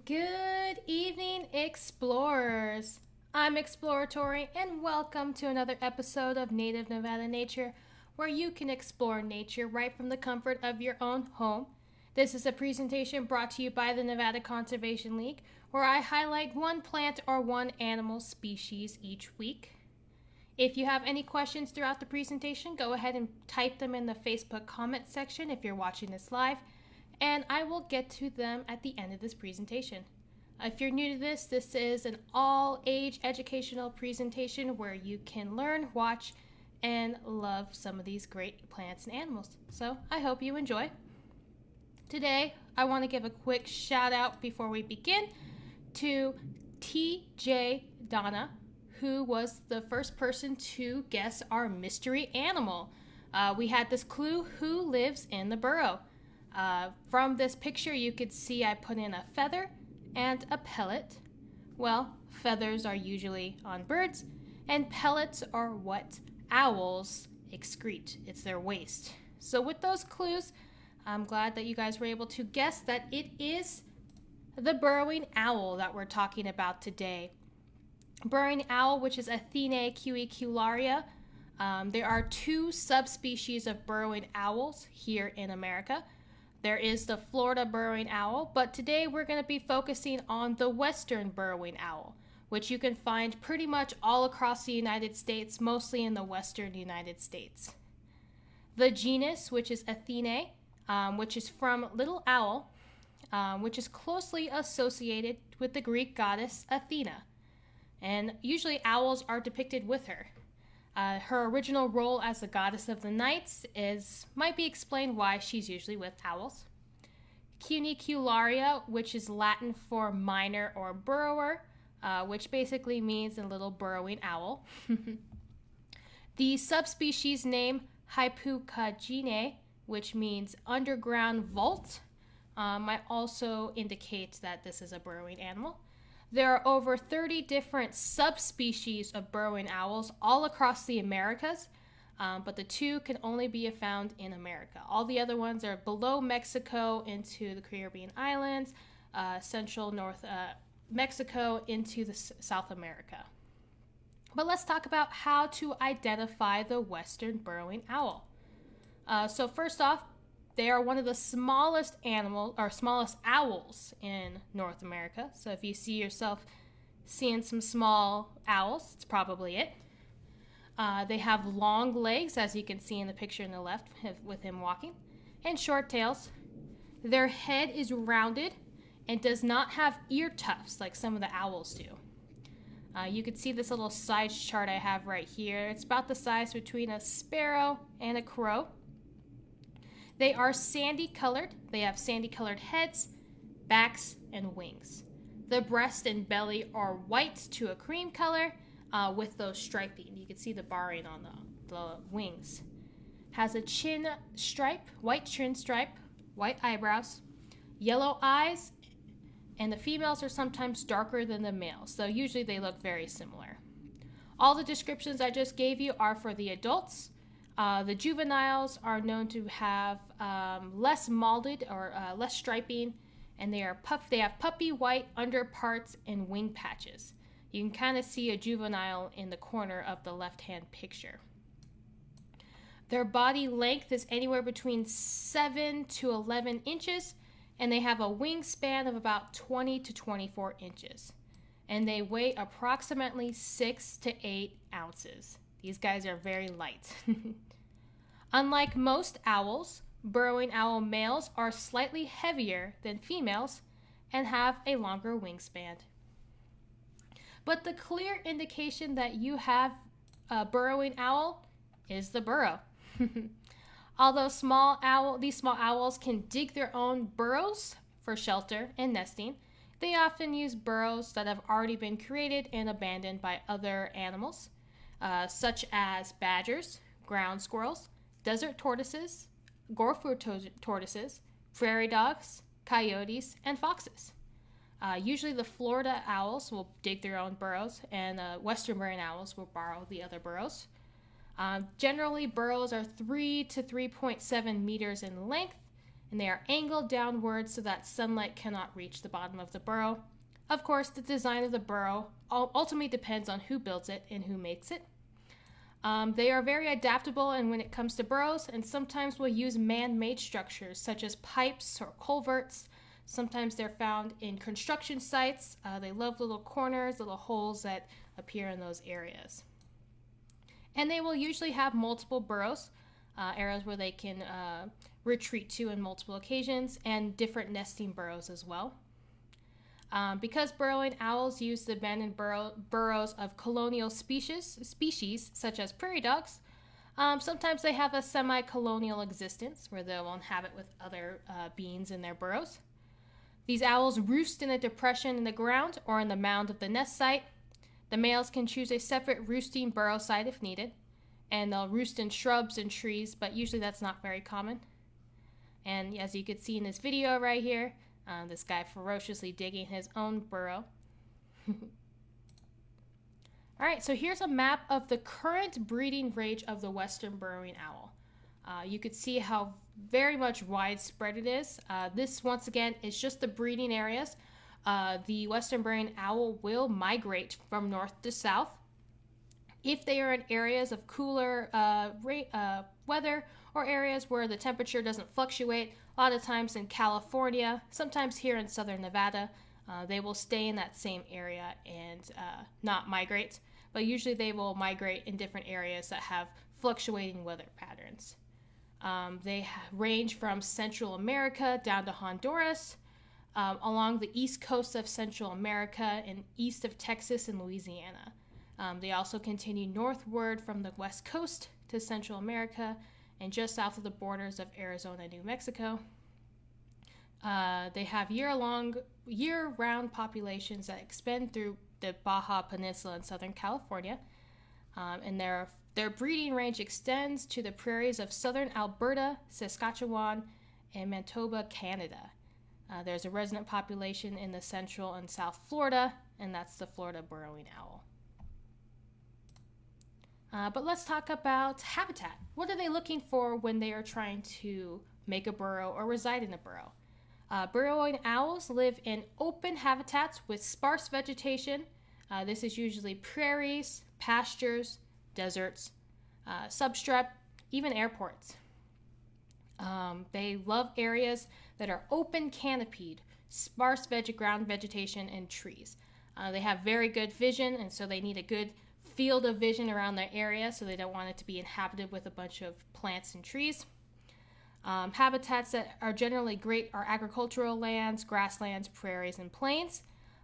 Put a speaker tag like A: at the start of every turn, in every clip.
A: Good evening, explorers. I'm Explorer Torie, and welcome to another episode of Native Nevada Nature, where you can explore nature right from the comfort of your own home. This is a presentation brought to you by the Nevada Conservation League, where I highlight one plant or one animal species each week. If you have any questions throughout the presentation, go ahead and type them in the Facebook comment section if you're watching this live, and I will get to them at the end of this presentation. If you're new to this is an all-age educational presentation where you can learn, watch, and love some of these great plants and animals. So I hope you enjoy. Today, I want to give a quick shout out before we begin to TJ Donna, who was the first person to guess our mystery animal. We had this clue: who lives in the burrow? From this picture, you could see I put in a feather and a pellet. Well, feathers are usually on birds, and pellets are what owls excrete. It's their waste. So with those clues, I'm glad that you guys were able to guess that it is the burrowing owl that we're talking about today. Burrowing owl, which is Athenae cuicularia. There are two subspecies of burrowing owls here in America. There is the Florida burrowing owl, but today we're going to be focusing on the western burrowing owl, which you can find pretty much all across the United States, mostly in the western United States. The genus, which is Athenae, which is from little owl, which is closely associated with the Greek goddess Athena. And usually owls are depicted with her. Her original role as the goddess of the nights might be explained why she's usually with owls. Cunicularia, which is Latin for miner or burrower, which basically means a little burrowing owl. The subspecies name Hypocagene, which means underground vault, might also indicate that this is a burrowing animal. There are over 30 different subspecies of burrowing owls all across the Americas, but the two can only be found in America. All the other ones are below Mexico into the Caribbean islands, central North Mexico into the South America. But let's talk about how to identify the western burrowing owl. So first off, they are one of the smallest owls in North America. So if you see yourself seeing some small owls, it's probably it. They have long legs, as you can see in the picture on the left with him walking, and short tails. Their head is rounded and does not have ear tufts like some of the owls do. You can see this little size chart I have right here. It's about the size between a sparrow and a crow. They are sandy colored. They have sandy colored heads, backs, and wings. The breast and belly are white to a cream color with those striping. You can see the barring on the wings. Has a chin stripe, white chin stripe, white eyebrows, yellow eyes, and the females are sometimes darker than the males, so usually they look very similar. All the descriptions I just gave you are for the adults. The juveniles are known to have less molded or less striping, and they have puppy white underparts and wing patches. You can kind of see a juvenile in the corner of the left-hand picture. Their body length is anywhere between 7 to 11 inches, and they have a wingspan of about 20 to 24 inches. And they weigh approximately 6 to 8 ounces. These guys are very light. Unlike most owls, burrowing owl males are slightly heavier than females and have a longer wingspan. But the clear indication that you have a burrowing owl is the burrow. Although these small owls can dig their own burrows for shelter and nesting, they often use burrows that have already been created and abandoned by other animals, such as badgers, ground squirrels, desert tortoises, gopher tortoises, prairie dogs, coyotes, and foxes. Usually the Florida owls will dig their own burrows, and western burrowing owls will borrow the other burrows. Generally, burrows are 3 to 3.7 meters in length and they are angled downwards so that sunlight cannot reach the bottom of the burrow. Of course, the design of the burrow ultimately depends on who builds it and who makes it. They are very adaptable and when it comes to burrows, and sometimes will use man-made structures such as pipes or culverts. Sometimes they're found in construction sites. They love little corners, little holes that appear in those areas. And they will usually have multiple burrows, areas where they can retreat to in multiple occasions, and different nesting burrows as well. Because burrowing owls use the abandoned burrows of colonial species such as prairie dogs, sometimes they have a semi-colonial existence where they'll inhabit with other beings in their burrows. These owls roost in a depression in the ground or in the mound of the nest site. The males can choose a separate roosting burrow site if needed, and they'll roost in shrubs and trees, but usually that's not very common. And as you can see in this video right here, this guy ferociously digging his own burrow. All right, so here's a map of the current breeding range of the western burrowing owl. You could see how very much widespread it is. This, once again, is just the breeding areas. The western burrowing owl will migrate from north to south. If they are in areas of cooler weather or areas where the temperature doesn't fluctuate, a lot of times in California, sometimes here in southern Nevada, they will stay in that same area and not migrate. But usually they will migrate in different areas that have fluctuating weather patterns. They range from Central America down to Honduras, along the east coast of Central America and east of Texas and Louisiana. They also continue northward from the west coast to Central America and just south of the borders of Arizona and New Mexico. They have year-round populations that extend through the Baja Peninsula in Southern California, and their breeding range extends to the prairies of southern Alberta, Saskatchewan, and Manitoba, Canada. There's a resident population in the central and south Florida, and that's the Florida burrowing owl. But let's talk about habitat. What are they looking for when they are trying to make a burrow or reside in a burrow? Burrowing owls live in open habitats with sparse vegetation. This is usually prairies, pastures, deserts, substrate, even airports. They love areas that are open canopied, sparse ground vegetation, and trees. They have very good vision, and so they need a good field of vision around their area, so they don't want it to be inhabited with a bunch of plants and trees. Habitats that are generally great are agricultural lands, grasslands, prairies, and plains.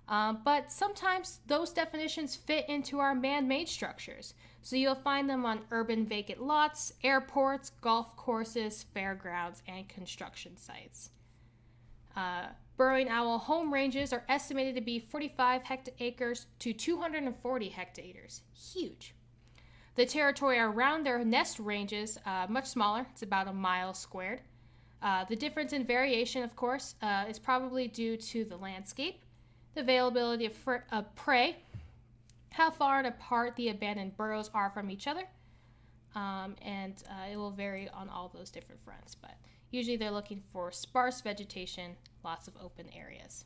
A: But sometimes those definitions fit into our man-made structures. So you'll find them on urban vacant lots, airports, golf courses, fairgrounds, and construction sites. Burrowing owl home ranges are estimated to be 45 hectares to 240 hectares. Huge. The territory around their nest ranges much smaller. It's about a mile squared. The difference in variation, of course, is probably due to the landscape, the availability of prey, how far apart the abandoned burrows are from each other, and it will vary on all those different fronts. But usually they're looking for sparse vegetation, lots of open areas.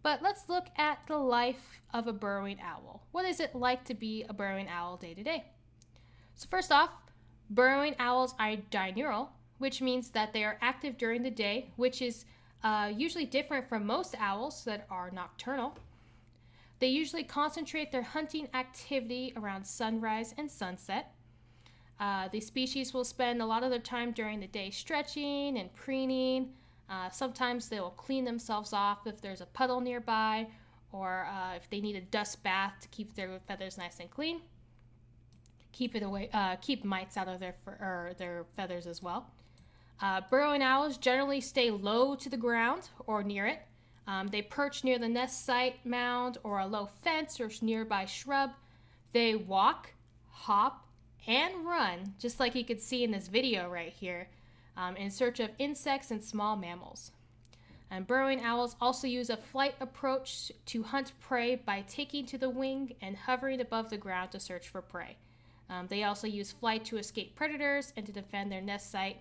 A: But let's look at the life of a burrowing owl. What is it like to be a burrowing owl day to day? So first off, burrowing owls are diurnal, which means that they are active during the day, which is usually different from most owls that are nocturnal. They usually concentrate their hunting activity around sunrise and sunset. The species will spend a lot of their time during the day stretching and preening. Sometimes they will clean themselves off if there's a puddle nearby, or if they need a dust bath to keep their feathers nice and clean. Keep mites out of their feathers as well. Burrowing owls generally stay low to the ground or near it. They perch near the nest site, mound, or a low fence or nearby shrub. They walk, hop, and run, just like you could see in this video right here, in search of insects and small mammals. And burrowing owls also use a flight approach to hunt prey by taking to the wing and hovering above the ground to search for prey. They also use flight to escape predators and to defend their nest site.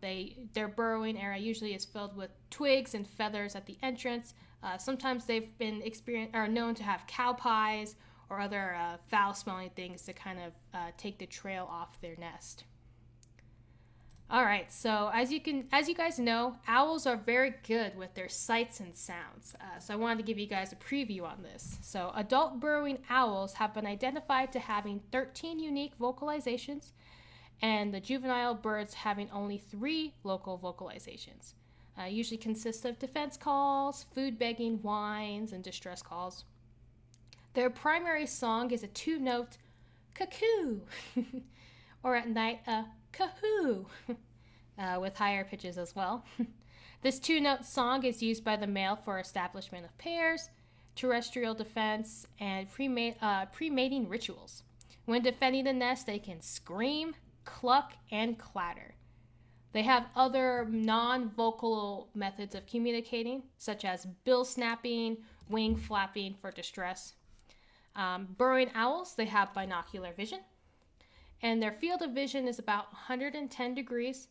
A: Their burrowing area usually is filled with twigs and feathers at the entrance. Sometimes they've been known to have cow pies or other foul-smelling things to kind of take the trail off their nest. All right, so as you guys know, owls are very good with their sights and sounds. So I wanted to give you guys a preview on this. So adult burrowing owls have been identified to having 13 unique vocalizations, and the juvenile birds having only 3 local vocalizations. Usually consist of defense calls, food begging, whines, and distress calls. Their primary song is a 2-note cuckoo, or at night a kahoo, with higher pitches as well. This 2-note song is used by the male for establishment of pairs, terrestrial defense, and pre-mating rituals. When defending the nest, they can scream, cluck, and clatter. They have other non-vocal methods of communicating, such as bill snapping, wing flapping for distress. Burrowing owls, they have binocular vision, and their field of vision is about 110 degrees.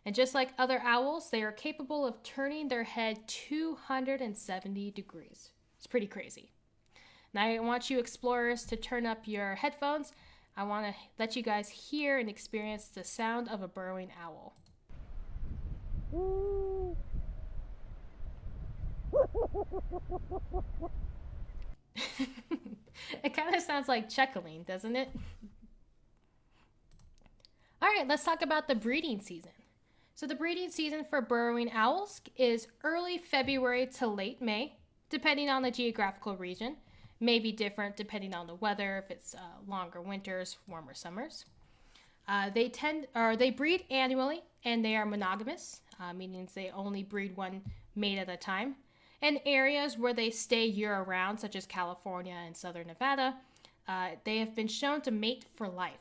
A: And just like other owls, they are capable of turning their head 270 degrees. It's pretty crazy. Now I want you explorers to turn up your headphones. I want to let you guys hear and experience the sound of a burrowing owl. It kind of sounds like chuckling, doesn't it? All right, let's talk about the breeding season. So the breeding season for burrowing owls is early February to late May, depending on the geographical region. May be different depending on the weather, if it's longer winters, warmer summers. They breed annually, and they are monogamous, meaning they only breed one mate at a time. In areas where they stay year-round, such as California and southern Nevada, they have been shown to mate for life.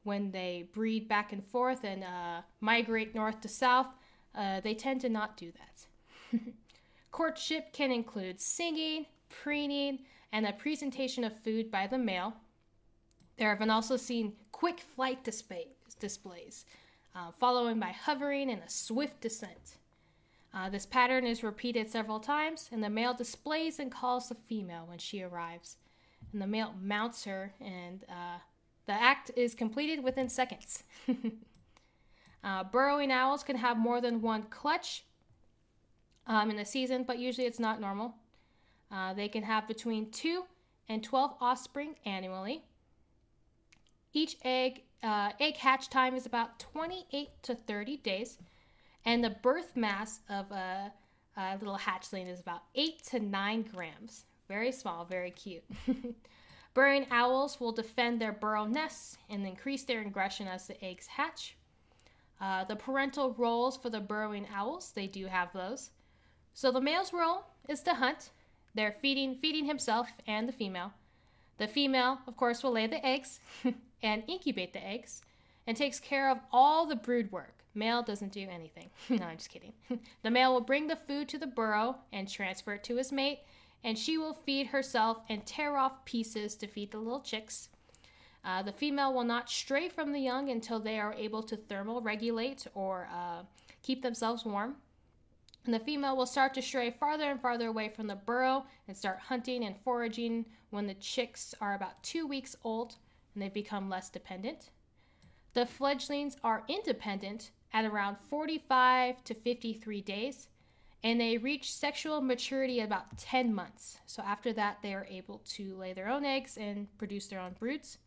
A: When they breed back and forth and migrate north to south, they tend to not do that. Courtship can include singing, preening, and a presentation of food by the male. There have been also seen quick flight displays, followed by hovering and a swift descent. This pattern is repeated several times, and the male displays and calls the female when she arrives. And the male mounts her, and the act is completed within seconds. Burrowing owls can have more than one clutch in a season, but usually it's not normal. They can have between 2 and 12 offspring annually. Each egg hatch time is about 28 to 30 days, and the birth mass of a little hatchling is about 8 to 9 grams. Very small, very cute. Burrowing owls will defend their burrow nests and increase their aggression as the eggs hatch. The parental roles for the burrowing owls, they do have those. So the male's role is to hunt. They're feeding himself and the female. The female, of course, will lay the eggs and incubate the eggs and takes care of all the brood work. Male doesn't do anything. No, I'm just kidding. The male will bring the food to the burrow and transfer it to his mate, and she will feed herself and tear off pieces to feed the little chicks. The female will not stray from the young until they are able to thermal regulate or keep themselves warm. And the female will start to stray farther and farther away from the burrow and start hunting and foraging when the chicks are about 2 weeks old and they become less dependent. The fledglings are independent at around 45 to 53 days, and they reach sexual maturity at about 10 months. So after that, they are able to lay their own eggs and produce their own broods.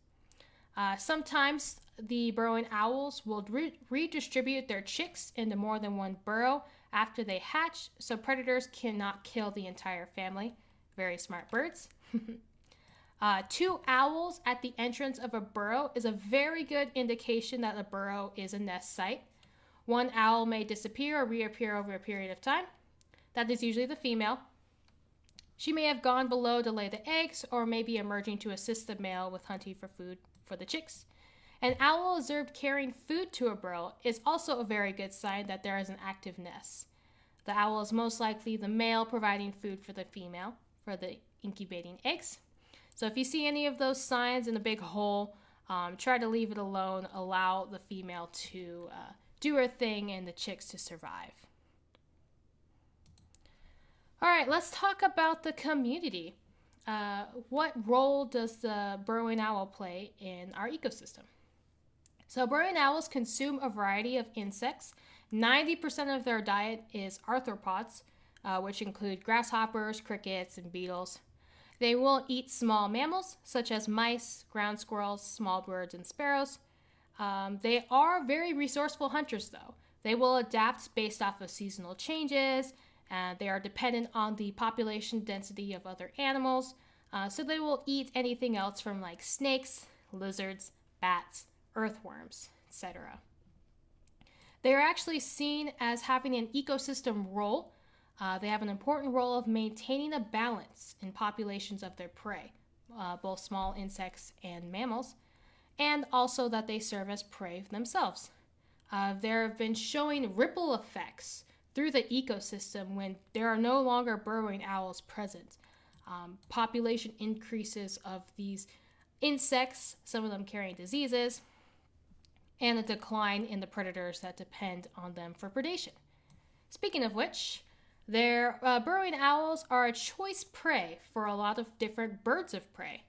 A: Sometimes the burrowing owls will redistribute their chicks into more than one burrow after they hatch, so predators cannot kill the entire family. Very smart birds. 2 owls at the entrance of a burrow is a very good indication that a burrow is a nest site. One owl may disappear or reappear over a period of time. That is usually the female. She may have gone below to lay the eggs or may be emerging to assist the male with hunting for food for the chicks. An owl observed carrying food to a burrow is also a very good sign that there is an active nest. The owl is most likely the male providing food for the female for the incubating eggs. So if you see any of those signs in a big hole, try to leave it alone. Allow the female to do her thing and the chicks to survive. All right, let's talk about the community. What role does the burrowing owl play in our ecosystem? So burrowing owls consume a variety of insects. 90% of their diet is arthropods, which include grasshoppers, crickets, and beetles. They will eat small mammals, such as mice, ground squirrels, small birds, and sparrows. They are very resourceful hunters, though. They will adapt based off of seasonal changes, and they are dependent on the population density of other animals, so they will eat anything else from like snakes, lizards, bats, earthworms, etc. They are actually seen as having an ecosystem role. They have an important role of maintaining a balance in populations of their prey, both small insects and mammals, and also that they serve as prey themselves. There have been showing ripple effects through the ecosystem when there are no longer burrowing owls present. Population increases of these insects, some of them carrying diseases, and a decline in the predators that depend on them for predation. Speaking of which, their burrowing owls are a choice prey for a lot of different birds of prey.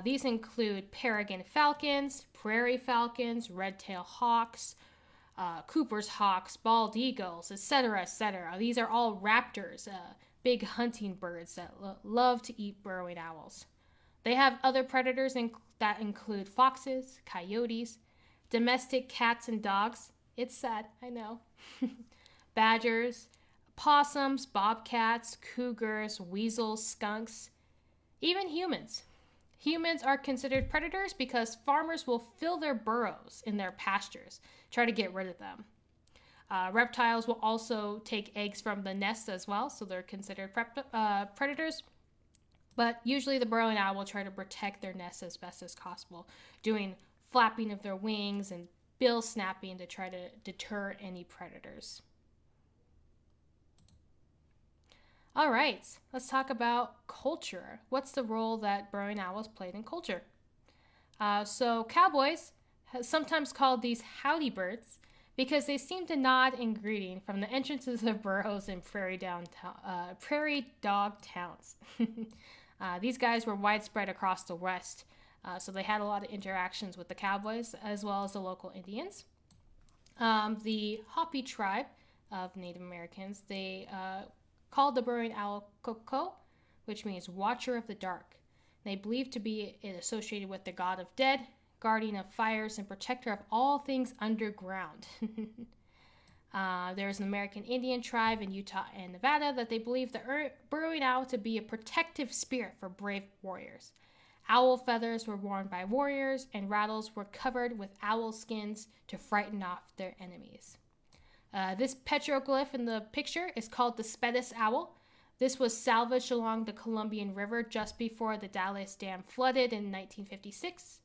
A: These include peregrine falcons, prairie falcons, red-tailed hawks, Cooper's hawks, bald eagles, etc., etc. These are all raptors, big hunting birds that love to eat burrowing owls. They have other predators that include foxes, coyotes, domestic cats and dogs. It's sad, I know. Badgers, possums, bobcats, cougars, weasels, skunks, even humans. Humans are considered predators because farmers will fill their burrows in their pastures, try to get rid of them. Reptiles will also take eggs from the nest as well, so they're considered predators. But usually the burrowing owl will try to protect their nest as best as possible, doing flapping of their wings and bill snapping to try to deter any predators. All right, let's talk about culture. What's the role that burrowing owls played in culture? So cowboys, sometimes called these howdy birds, because they seem to nod in greeting from the entrances of burrows in prairie dog towns. These guys were widespread across the West, so they had a lot of interactions with the cowboys as well as the local Indians. The Hopi tribe of Native Americans, they called the burrowing owl Koko, which means watcher of the dark. They believed to be associated with the god of dead, guardian of fires, and protector of all things underground. There's an American Indian tribe in Utah and Nevada that they believe the burrowing owl to be a protective spirit for brave warriors. Owl feathers were worn by warriors, and rattles were covered with owl skins to frighten off their enemies. This petroglyph in the picture is called the Spettus owl. This was salvaged along the Columbian River just before the Dallas Dam flooded in 1956.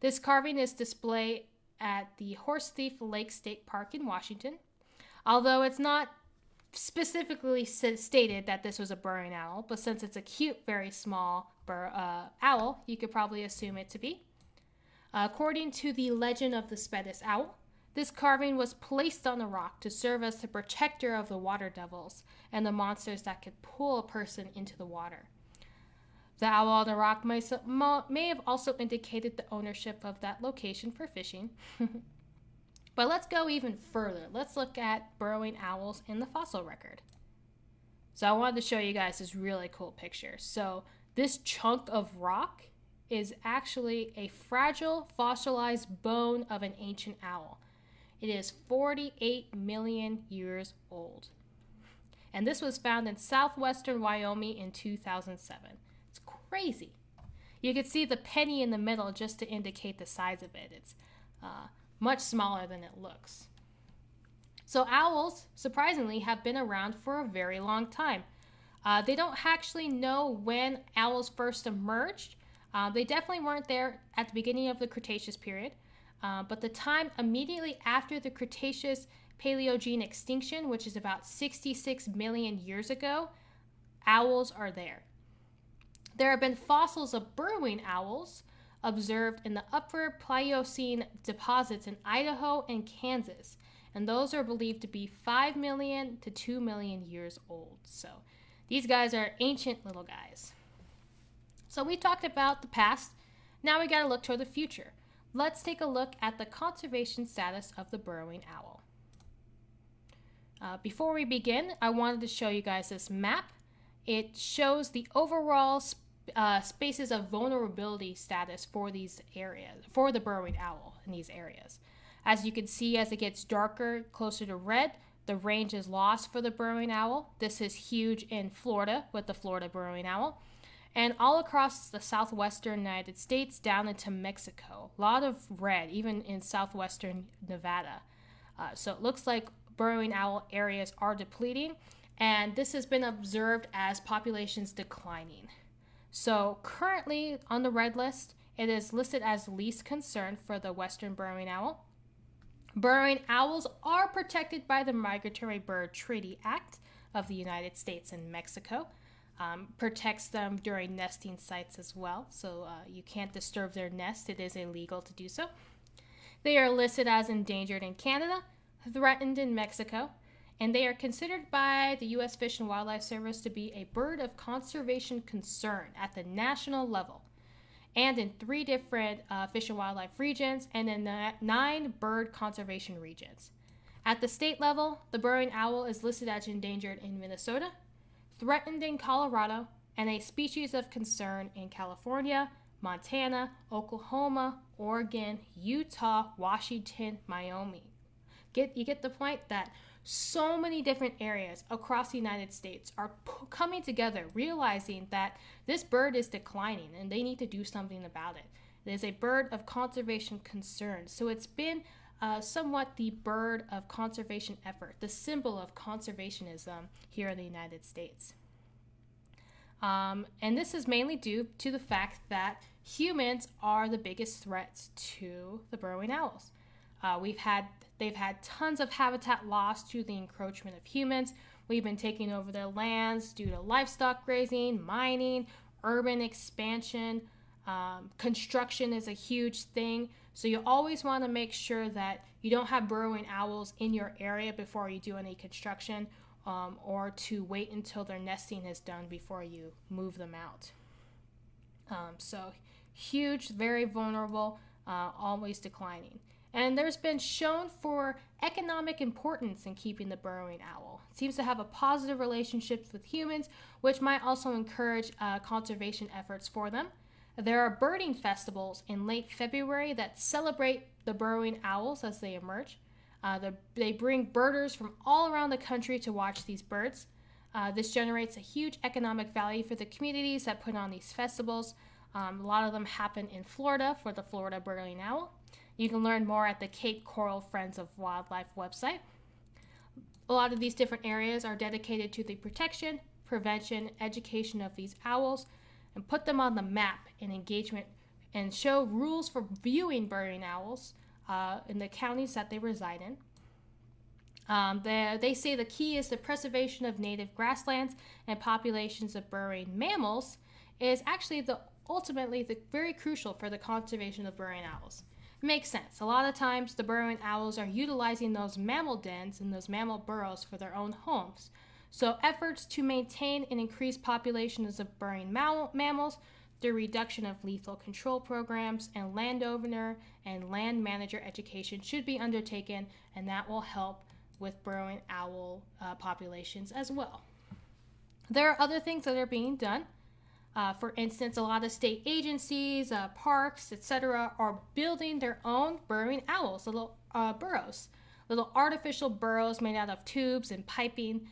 A: This carving is displayed at the Horse Thief Lake State Park in Washington. Although it's not specifically stated that this was a burrowing owl, but since it's a cute, very small owl, you could probably assume it to be. According to the legend of the Spettus owl, this carving was placed on a rock to serve as the protector of the water devils and the monsters that could pull a person into the water. The owl on the rock may have also indicated the ownership of that location for fishing. But let's go even further. Let's look at burrowing owls in the fossil record. So I wanted to show you guys this really cool picture. So this chunk of rock is actually a fragile fossilized bone of an ancient owl. It is 48 million years old. And this was found in southwestern Wyoming in 2007. It's crazy. You can see the penny in the middle just to indicate the size of it. It's much smaller than it looks. So owls, surprisingly, have been around for a very long time. They don't actually know when owls first emerged. They definitely weren't there at the beginning of the Cretaceous period. But the time immediately after the Cretaceous Paleogene extinction, which is about 66 million years ago, owls are there. There have been fossils of burrowing owls observed in the Upper Pliocene deposits in Idaho and Kansas. And those are believed to be 5 million to 2 million years old. So these guys are ancient little guys. So we talked about the past. Now we got to look toward the future. Let's take a look at the conservation status of the burrowing owl. Before we begin, I wanted to show you guys this map. It shows the overall spaces of vulnerability status for these areas, for the burrowing owl in these areas. As you can see, as it gets darker, closer to red, the range is lost for the burrowing owl. This is huge in Florida with the Florida burrowing owl. And all across the southwestern United States down into Mexico. A lot of red, even in southwestern Nevada. So it looks like burrowing owl areas are depleting, and this has been observed as populations declining. So currently on the red list, it is listed as least concern for the western burrowing owl. Burrowing owls are protected by the Migratory Bird Treaty Act of the United States and Mexico. Protects them during nesting sites as well, so you can't disturb their nest. It is illegal to do so. They are listed as endangered in Canada, threatened in Mexico, and they are considered by the U.S. Fish and Wildlife Service to be a bird of conservation concern at the national level, and in 3 different fish and wildlife regions, and in 9 bird conservation regions. At the state level, the burrowing owl is listed as endangered in Minnesota, threatened in Colorado, and a species of concern in California, Montana, Oklahoma, Oregon, Utah, Washington, Wyoming. You get the point that so many different areas across the United States are coming together, realizing that this bird is declining and they need to do something about it. It is a bird of conservation concern. So it's been somewhat the bird of conservation effort, the symbol of conservationism here in the United States. And this is mainly due to the fact that humans are the biggest threats to the burrowing owls. They've had tons of habitat loss to the encroachment of humans. We've been taking over their lands due to livestock grazing, mining, urban expansion. Construction is a huge thing. So you always want to make sure that you don't have burrowing owls in your area before you do any construction, or to wait until their nesting is done before you move them out. So huge, very vulnerable, always declining. And there's been shown for economic importance in keeping the burrowing owl. It seems to have a positive relationship with humans, which might also encourage conservation efforts for them. There are birding festivals in late February that celebrate the burrowing owls as they emerge. They bring birders from all around the country to watch these birds. This generates a huge economic value for the communities that put on these festivals. A lot of them happen in Florida for the Florida burrowing owl. You can learn more at the Cape Coral Friends of Wildlife website. A lot of these different areas are dedicated to the protection, prevention, education of these owls, and put them on the map in engagement and show rules for viewing burrowing owls in the counties that they reside in. They say the key is the preservation of native grasslands and populations of burrowing mammals is actually ultimately very crucial for the conservation of burrowing owls. Makes sense. A lot of times the burrowing owls are utilizing those mammal dens and those mammal burrows for their own homes. So efforts to maintain and increase populations of burrowing mammals through reduction of lethal control programs and landowner and land manager education should be undertaken, and that will help with burrowing owl populations as well. There are other things that are being done. For instance, a lot of state agencies, parks, etc. are building their own burrowing owls, little burrows, little artificial burrows made out of tubes and piping,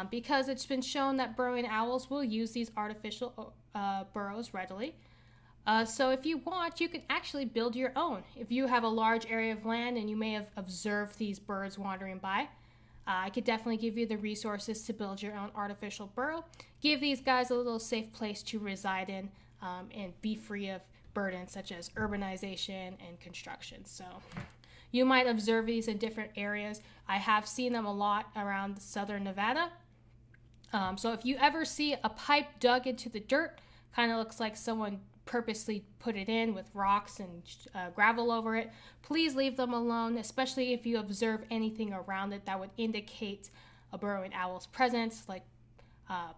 A: because it's been shown that burrowing owls will use these artificial burrows readily. So if you want, you can actually build your own. If you have a large area of land and you may have observed these birds wandering by, I could definitely give you the resources to build your own artificial burrow. Give these guys a little safe place to reside in and be free of burdens such as urbanization and construction. So you might observe these in different areas. I have seen them a lot around southern Nevada. So if you ever see a pipe dug into the dirt, kind of looks like someone purposely put it in with rocks and gravel over it. Please leave them alone, especially if you observe anything around it that would indicate a burrowing owl's presence, like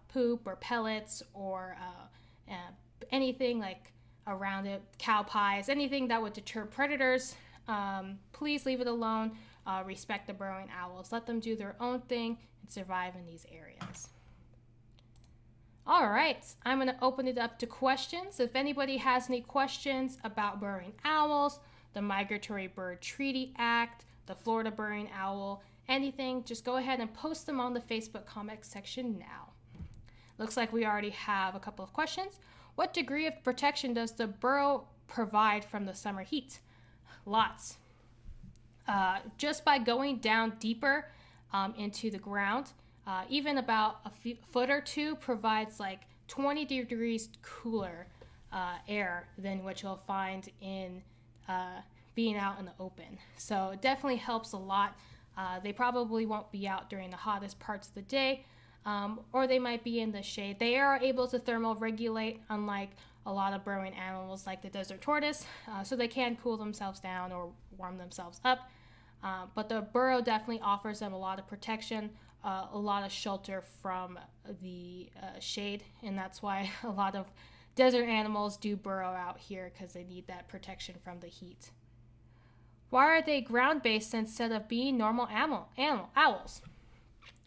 A: poop or pellets or anything like around it, cow pies, anything that would deter predators. Please leave it alone. Respect the burrowing owls. Let them do their own thing and survive in these areas. All right, I'm going to open it up to questions. If anybody has any questions about burrowing owls, the Migratory Bird Treaty Act, the Florida burrowing owl, anything, just go ahead and post them on the Facebook comment section now. Looks like we already have a couple of questions. What degree of protection does the burrow provide from the summer heat? Lots. Just by going down deeper into the ground, even about a foot or two provides like 20 degrees cooler air than what you'll find in being out in the open. So it definitely helps a lot. They probably won't be out during the hottest parts of the day, or they might be in the shade. They are able to thermoregulate, unlike a lot of burrowing animals like the desert tortoise, so they can cool themselves down or warm themselves up. But the burrow definitely offers them a lot of protection, a lot of shelter from the shade, and that's why a lot of desert animals do burrow out here, because they need that protection from the heat. Why are they ground-based instead of being normal owls?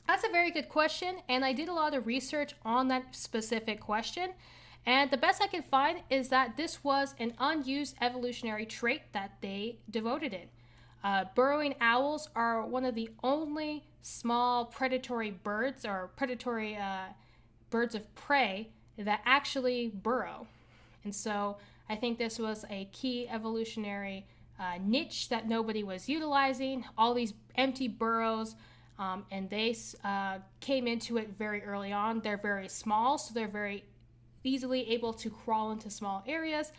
A: That's a very good question, and I did a lot of research on that specific question, and the best I could find is that this was an unused evolutionary trait that they devoted it. Burrowing owls are one of the only small predatory birds or predatory birds of prey that actually burrow. And so I think this was a key evolutionary niche that nobody was utilizing, all these empty burrows, and they came into it very early on. They're very small, so they're very easily able to crawl into small areas,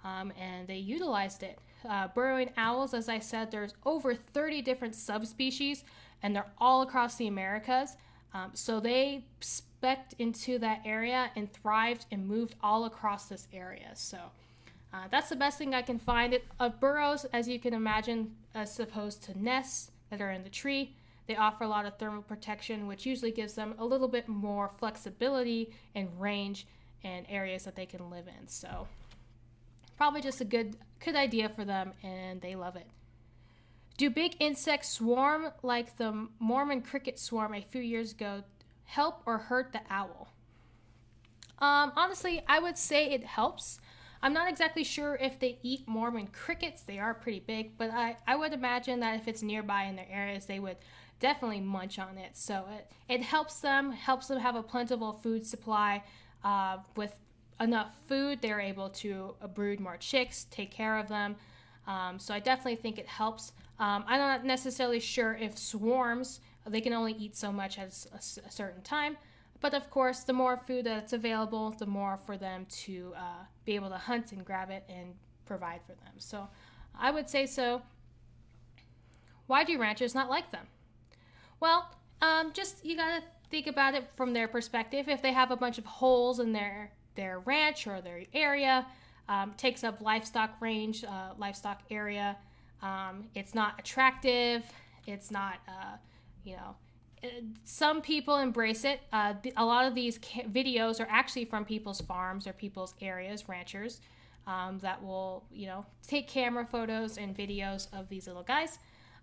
A: and they utilized it. Burrowing owls, as I said, there's over 30 different subspecies, and they're all across the Americas. So they specked into that area and thrived and moved all across this area. So that's the best thing I can find. Burrows, as you can imagine, as opposed to nests that are in the tree, they offer a lot of thermal protection, which usually gives them a little bit more flexibility and range in areas that they can live in. So probably just a good idea for them, and they love it. Do big insects swarm like the Mormon cricket swarm a few years ago help or hurt the owl? Honestly, I would say it helps. I'm not exactly sure if they eat Mormon crickets. They are pretty big, but I would imagine that if it's nearby in their areas, they would definitely munch on it. So it helps them have a plentiful food supply. With enough food, they're able to brood more chicks, take care of them. So I definitely think it helps. I'm not necessarily sure if swarms, they can only eat so much at a certain time. But of course, the more food that's available, the more for them to be able to hunt and grab it and provide for them. So I would say so. Why do ranchers not like them? Well, just you gotta think about it from their perspective. If they have a bunch of holes in their ranch or their area, takes up livestock range, livestock area, it's not attractive. It's not, some people embrace it. A lot of these videos are actually from people's farms or people's areas, ranchers, that will, take camera photos and videos of these little guys.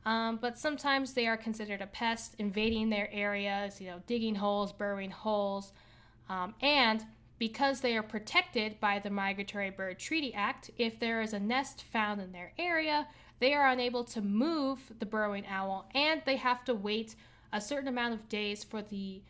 A: But sometimes they are considered a pest, invading their areas, digging holes, burrowing holes. And because they are protected by the Migratory Bird Treaty Act, if there is a nest found in their area, they are unable to move the burrowing owl, and they have to wait a certain amount of days for the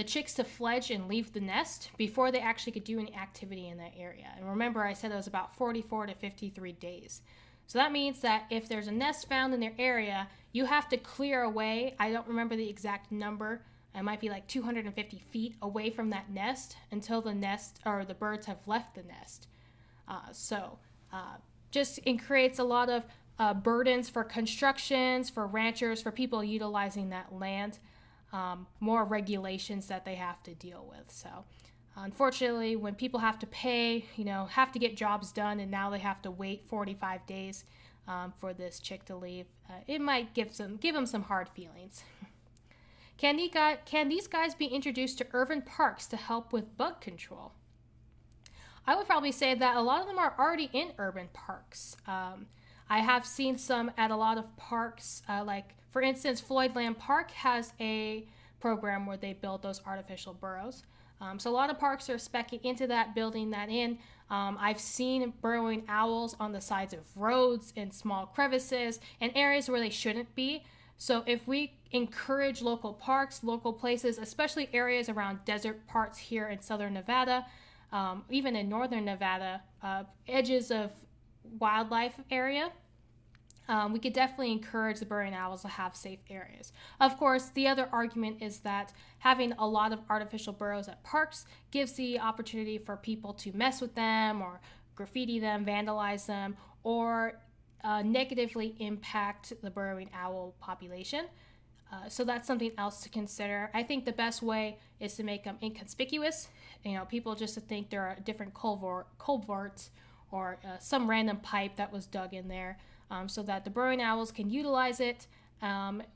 A: chicks to fledge and leave the nest before they actually could do any activity in that area. And remember, I said it was about 44 to 53 days. So that means that if there's a nest found in their area, you have to clear away, I don't remember the exact number, it might be like 250 feet away from that nest until the nest or the birds have left the nest. Just it creates a lot of burdens for constructions, for ranchers, for people utilizing that land, more regulations that they have to deal with. So Unfortunately, when people have to pay, have to get jobs done, and now they have to wait 45 days for this chick to leave, it might give them some hard feelings. Can these guys be introduced to urban parks to help with bug control? I would probably say that a lot of them are already in urban parks. I have seen some at a lot of parks, like for instance, Floydland Park has a program where they build those artificial burrows. So a lot of parks are speccing into that, building that in. I've seen burrowing owls on the sides of roads, in small crevices, and areas where they shouldn't be. So if we encourage local parks, local places, especially areas around desert parts here in southern Nevada, even in northern Nevada, edges of wildlife area, we could definitely encourage the burrowing owls to have safe areas. Of course, the other argument is that having a lot of artificial burrows at parks gives the opportunity for people to mess with them or graffiti them, vandalize them, or negatively impact the burrowing owl population. So that's something else to consider. I think the best way is to make them inconspicuous. People just to think there are different culverts or some random pipe that was dug in there, so that the burrowing owls can utilize it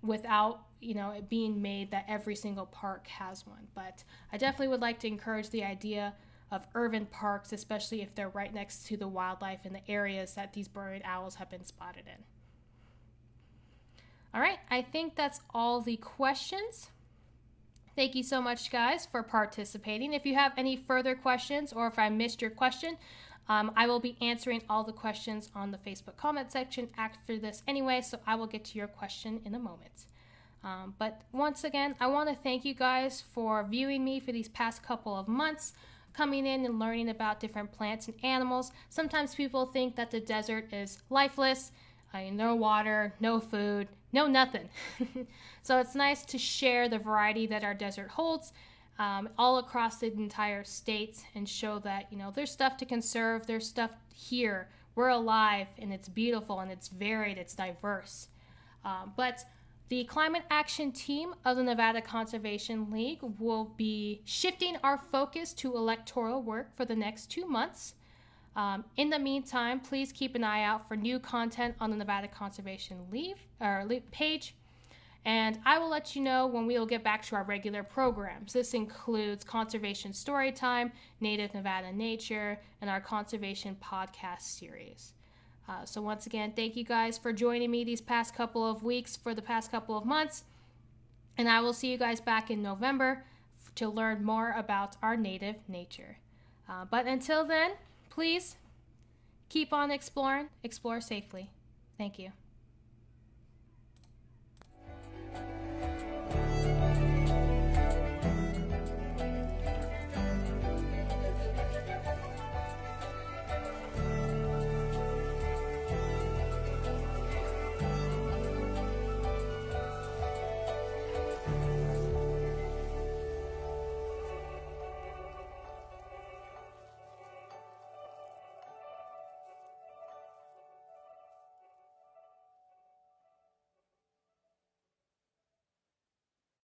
A: without it being made that every single park has one. But I definitely would like to encourage the idea of urban parks, especially if they're right next to the wildlife in the areas that these burrowing owls have been spotted in. All right, I think that's all the questions. Thank you so much, guys, for participating. If you have any further questions or if I missed your question, I will be answering all the questions on the Facebook comment section after this anyway, so I will get to your question in a moment. But once again, I want to thank you guys for viewing me for these past couple of months, coming in and learning about different plants and animals. Sometimes people think that the desert is lifeless, no water, no food, no nothing. So it's nice to share the variety that our desert holds all across the entire state and show that, there's stuff to conserve, there's stuff here. We're alive, and it's beautiful, and it's varied, it's diverse. But the climate action team of the Nevada Conservation League will be shifting our focus to electoral work for the next 2 months. In the meantime, please keep an eye out for new content on the Nevada Conservation League page, and I will let you know when we will get back to our regular programs. This includes Conservation Storytime, Native Nevada Nature, and our Conservation Podcast series. So once again, thank you guys for joining me these past couple of weeks, for the past couple of months, and I will see you guys back in November to learn more about our native nature. But until then, please keep on exploring, explore safely. Thank you.